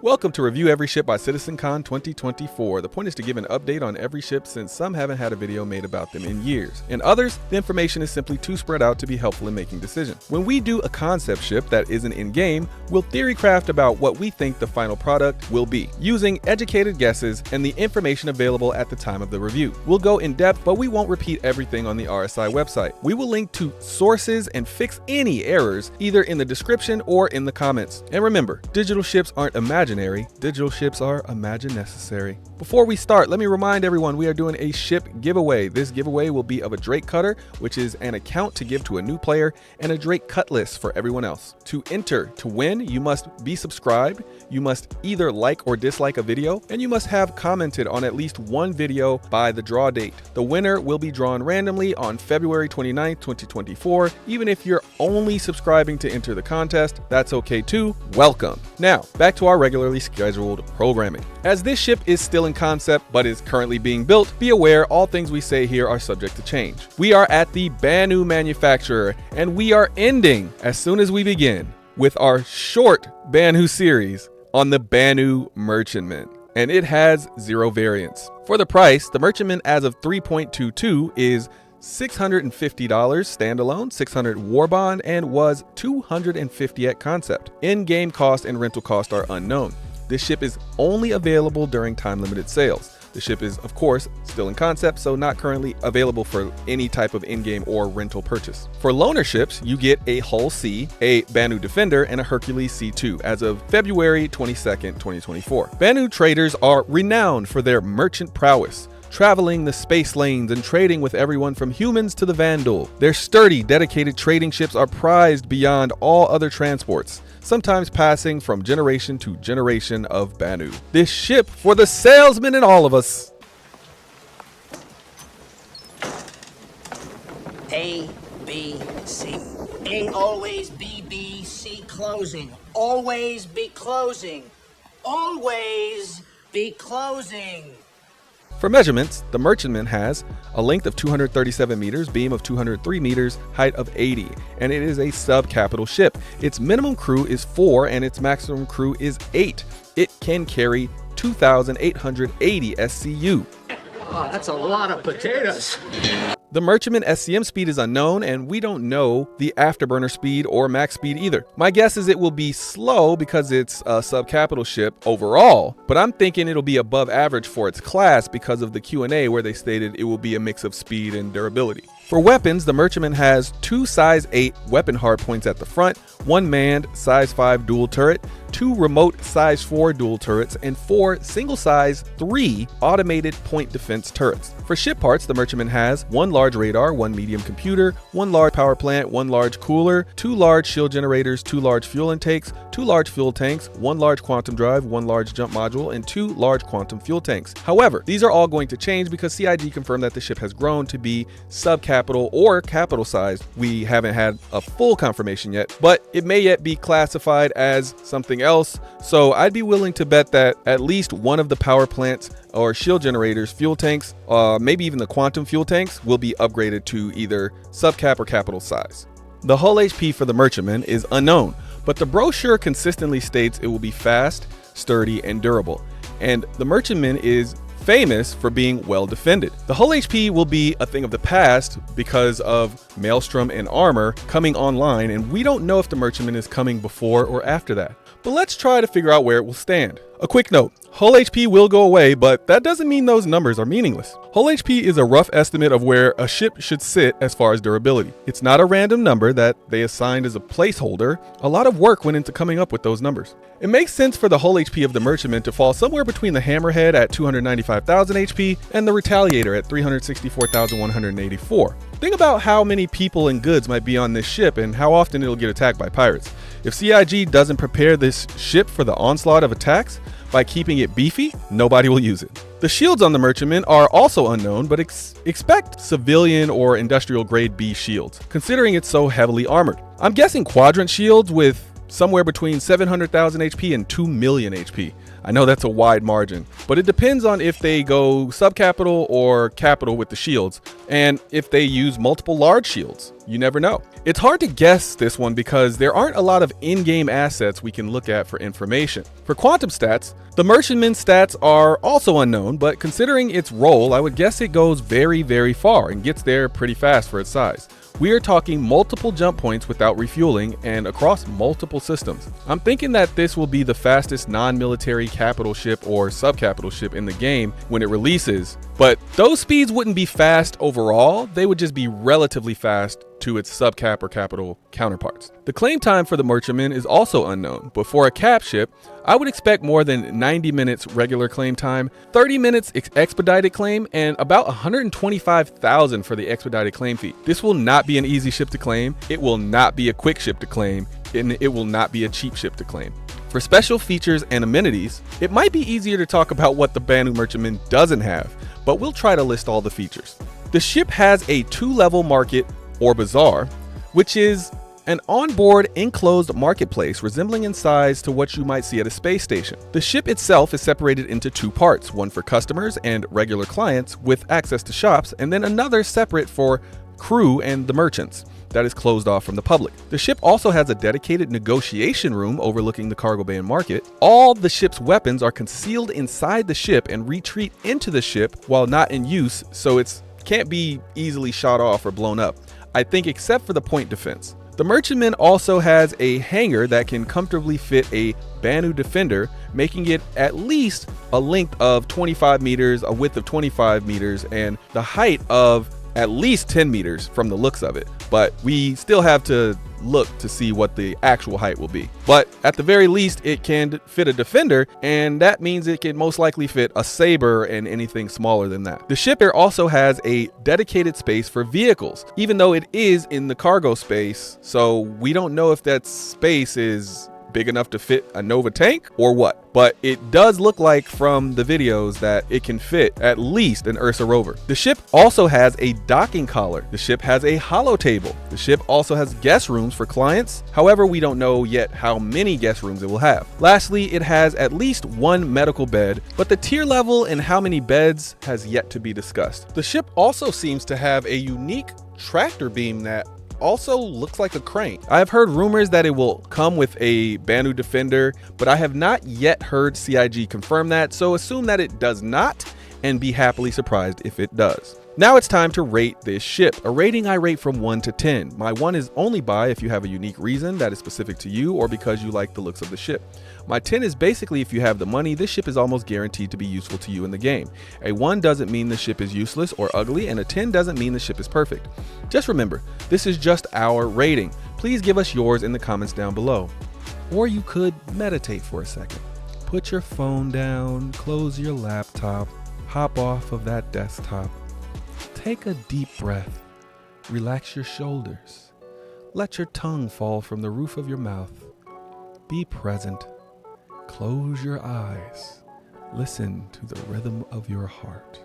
Welcome to Review Every Ship by CitizenCon 2024. The point is to give an update on every ship since some haven't had a video made about them in years. In others, the information is simply too spread out to be helpful in making decisions. When we do a concept ship that isn't in-game, we'll theory craft about what we think the final product will be, using educated guesses and the information available at the time of the review. We'll go in depth, but we won't repeat everything on the RSI website. We will link to sources and fix any errors either in the description or in the comments. And remember, digital ships aren't imaginary, digital ships are imagine necessary. Before we start, let me remind everyone we are doing a ship giveaway. This giveaway will be of a Drake Cutter, which is an account to give to a new player, and a Drake Cutlass for everyone else. To enter to win, you must be subscribed, you must either like or dislike a video, and you must have commented on at least one video by the draw date. The winner will be drawn randomly on February 29th, 2024. Even if you're only subscribing to enter the contest, that's okay too. Welcome. Now, back to our regularly scheduled programming. As this ship is still in concept but is currently being built, be aware all things we say here are subject to change. We are at the Banu manufacturer, and we are ending as soon as we begin with our short Banu series on the Banu Merchantman, and it has 0 variants. For the price, the Merchantman as of 3.22 is $650 standalone, $600 war bond, and was $250 at concept. In-game cost and rental cost are unknown. This ship is only available during time-limited sales. The ship is, of course, still in concept, so not currently available for any type of in-game or rental purchase. For loaner ships, you get a Hull C, a Banu Defender, and a Hercules C2 as of February 22nd, 2024. Banu traders are renowned for their merchant prowess, traveling the space lanes and trading with everyone from humans to the Vandal. Their sturdy, dedicated trading ships are prized beyond all other transports, sometimes passing from generation to generation of Banu. This ship for the salesman in all of us. A, B, C. A, always B, B, C, closing. Always be closing. Always be closing. For measurements, the Merchantman has a length of 237 meters, beam of 203 meters, height of 80, and it is a sub-capital ship. Its minimum crew is 4 and its maximum crew is 8. It can carry 2,880 SCU. Oh, that's a lot of potatoes. The Merchantman SCM speed is unknown, and we don't know the afterburner speed or max speed either. My guess is it will be slow because it's a sub-capital ship overall, but I'm thinking it'll be above average for its class because of the Q&A where they stated it will be a mix of speed and durability. For weapons, the Merchantman has 2 size 8 weapon hardpoints at the front, 1 manned size 5 dual turret, 2 remote size 4 dual turrets, and 4 single size 3 automated point defense turrets. For ship parts, the Merchantman has 1 large radar, 1 medium computer, 1 large power plant, 1 large cooler, 2 large shield generators, 2 large fuel intakes, 2 large fuel tanks, 1 large quantum drive, 1 large jump module, and 2 large quantum fuel tanks. However, these are all going to change because CIG confirmed that the ship has grown to be sub-capital or capital sized. We haven't had a full confirmation yet, but it may yet be classified as something else, so I'd be willing to bet that at least one of the power plants or shield generators, fuel tanks, maybe even the quantum fuel tanks will be upgraded to either sub-cap or capital size. The hull HP for the Merchantman is unknown, but the brochure consistently states it will be fast, sturdy, and durable, and the Merchantman is famous for being well defended. The hull HP will be a thing of the past because of Maelstrom and armor coming online, and we don't know if the Merchantman is coming before or after that. But let's try to figure out where it will stand. A quick note, hull HP will go away, but that doesn't mean those numbers are meaningless. Hull HP is a rough estimate of where a ship should sit as far as durability. It's not a random number that they assigned as a placeholder. A lot of work went into coming up with those numbers. It makes sense for the hull HP of the Merchantman to fall somewhere between the Hammerhead at 295,000 HP and the Retaliator at 364,184. Think about how many people and goods might be on this ship and how often it'll get attacked by pirates. If CIG doesn't prepare this ship for the onslaught of attacks by keeping it beefy, nobody will use it. The shields on the Merchantman are also unknown, but expect civilian or industrial grade B shields, considering it's so heavily armored. I'm guessing quadrant shields with somewhere between 700,000 HP and 2 million HP. I know that's a wide margin, but it depends on if they go subcapital or capital with the shields, and if they use multiple large shields. You never know. It's hard to guess this one because there aren't a lot of in-game assets we can look at for information. For quantum stats, the merchantman stats are also unknown, but considering its role, I would guess it goes very, very far and gets there pretty fast for its size. We are talking multiple jump points without refueling and across multiple systems. I'm thinking that this will be the fastest non-military capital ship or subcapital ship in the game when it releases, but those speeds wouldn't be fast overall, they would just be relatively fast to its subcap or capital counterparts. The claim time for the merchantman is also unknown, but for a cap ship, I would expect more than 90 minutes regular claim time, 30 minutes expedited claim, and about 125,000 for the expedited claim fee. This will not be an easy ship to claim, it will not be a quick ship to claim, and it will not be a cheap ship to claim. For special features and amenities, it might be easier to talk about what the Banu merchantman doesn't have, but we'll try to list all the features. The ship has a 2-level market or bazaar, which is an onboard enclosed marketplace resembling in size to what you might see at a space station. The ship itself is separated into 2 parts, one for customers and regular clients with access to shops, and then another separate for crew and the merchants that is closed off from the public. The ship also has a dedicated negotiation room overlooking the cargo bay and market. All the ship's weapons are concealed inside the ship and retreat into the ship while not in use, so it can't be easily shot off or blown up, I think, except for the point defense. The merchantman also has a hangar that can comfortably fit a Banu defender, making it at least a length of 25 meters, a width of 25 meters, and the height of at least 10 meters from the looks of it. But we still have to look to see what the actual height will be. But at the very least, it can fit a defender, and that means it can most likely fit a saber and anything smaller than that. The ship here also has a dedicated space for vehicles, even though it is in the cargo space, so we don't know if that space is big enough to fit a Nova tank or what, but it does look like from the videos that it can fit at least an Ursa rover. The ship also has a docking collar. The ship has a holo table. The ship also has guest rooms for clients. However, we don't know yet how many guest rooms it will have. Lastly, it has at least 1 medical bed, but the tier level and how many beds has yet to be discussed. The ship also seems to have a unique tractor beam that also looks like a crane. I have heard rumors that it will come with a Banu defender, but I have not yet heard CIG confirm that, so assume that it does not and be happily surprised if it does. Now it's time to rate this ship. A rating I rate from 1 to 10. My 1 is only by if you have a unique reason that is specific to you or because you like the looks of the ship. My 10 is basically if you have the money, this ship is almost guaranteed to be useful to you in the game. A 1 doesn't mean the ship is useless or ugly, and a 10 doesn't mean the ship is perfect. Just remember, this is just our rating. Please give us yours in the comments down below. Or you could meditate for a second. Put your phone down, close your laptop, hop off of that desktop. Take a deep breath, relax your shoulders, let your tongue fall from the roof of your mouth. Be present, close your eyes, listen to the rhythm of your heart.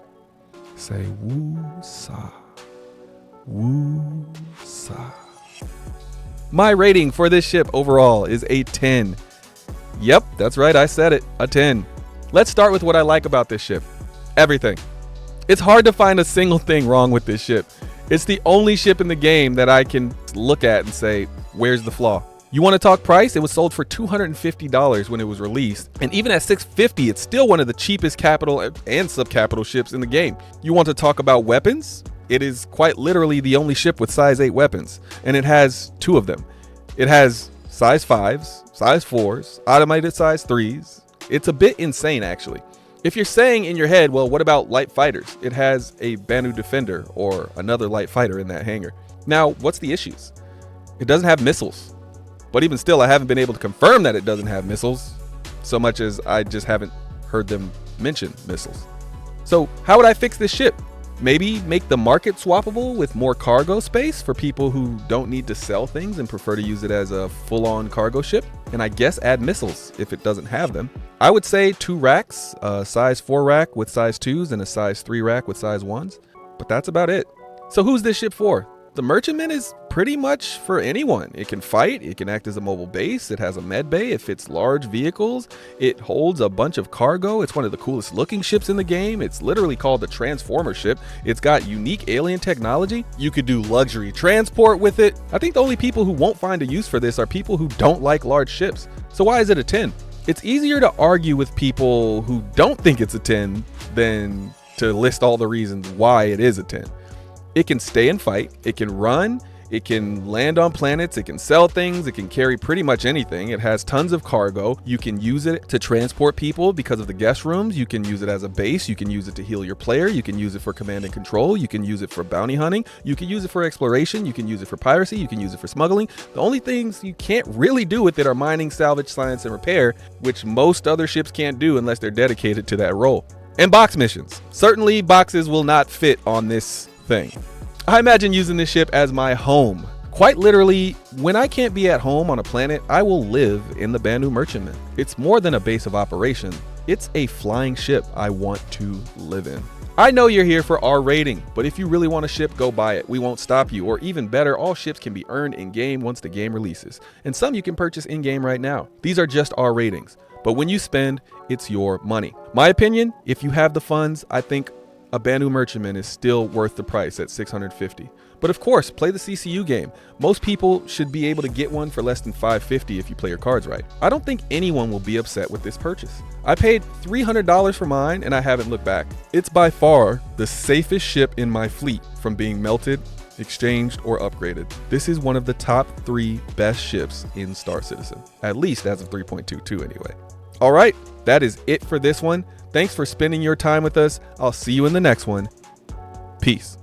Say woo-sa, woo-sa. My rating for this ship overall is a 10. Yep, that's right, I said it, a 10. Let's start with what I like about this ship. Everything. It's hard to find a single thing wrong with this ship. It's the only ship in the game that I can look at and say, where's the flaw? You want to talk price? It was sold for $250 when it was released. And even at $650, it's still one of the cheapest capital and subcapital ships in the game. You want to talk about weapons? It is quite literally the only ship with size 8 weapons. And it has 2 of them. It has size 5s, size 4s, automated size 3s. It's a bit insane, actually. If you're saying in your head, well, what about light fighters? It has a Banu defender or another light fighter in that hangar. Now, what's the issues? It doesn't have missiles. But even still, I haven't been able to confirm that it doesn't have missiles, so much as I just haven't heard them mention missiles. So how would I fix this ship? Maybe make the market swappable with more cargo space for people who don't need to sell things and prefer to use it as a full-on cargo ship. And I guess add missiles if it doesn't have them. I would say 2 racks, a size 4 rack with size 2s and a size 3 rack with size 1s. But that's about it. So who's this ship for? The merchantman is pretty much for anyone. It can fight, it can act as a mobile base, it has a med bay, it fits large vehicles, it holds a bunch of cargo, it's one of the coolest looking ships in the game, it's literally called the Transformer ship, it's got unique alien technology, you could do luxury transport with it. I think the only people who won't find a use for this are people who don't like large ships. So why is it a 10? It's easier to argue with people who don't think it's a 10 than to list all the reasons why it is a 10. It can stay and fight, it can run, it can land on planets, it can sell things, it can carry pretty much anything. It has tons of cargo. You can use it to transport people because of the guest rooms. You can use it as a base. You can use it to heal your player. You can use it for command and control. You can use it for bounty hunting. You can use it for exploration. You can use it for piracy. You can use it for smuggling. The only things you can't really do with it are mining, salvage, science, and repair, which most other ships can't do unless they're dedicated to that role. And box missions. Certainly boxes will not fit on this thing. I imagine using this ship as my home. Quite literally, when I can't be at home on a planet, I will live in the Banu Merchantman. It's more than a base of operation. It's a flying ship I want to live in. I know you're here for our rating, but if you really want a ship, go buy it. We won't stop you. Or even better, all ships can be earned in-game once the game releases. And some you can purchase in-game right now. These are just our ratings. But when you spend, it's your money. My opinion, if you have the funds, I think a Banu Merchantman is still worth the price at $650. But of course, play the CCU game. Most people should be able to get one for less than $550 if you play your cards right. I don't think anyone will be upset with this purchase. I paid $300 for mine and I haven't looked back. It's by far the safest ship in my fleet from being melted, exchanged, or upgraded. This is one of the top 3 best ships in Star Citizen, at least as of 3.22 anyway. All right, that is it for this one. Thanks for spending your time with us. I'll see you in the next one. Peace.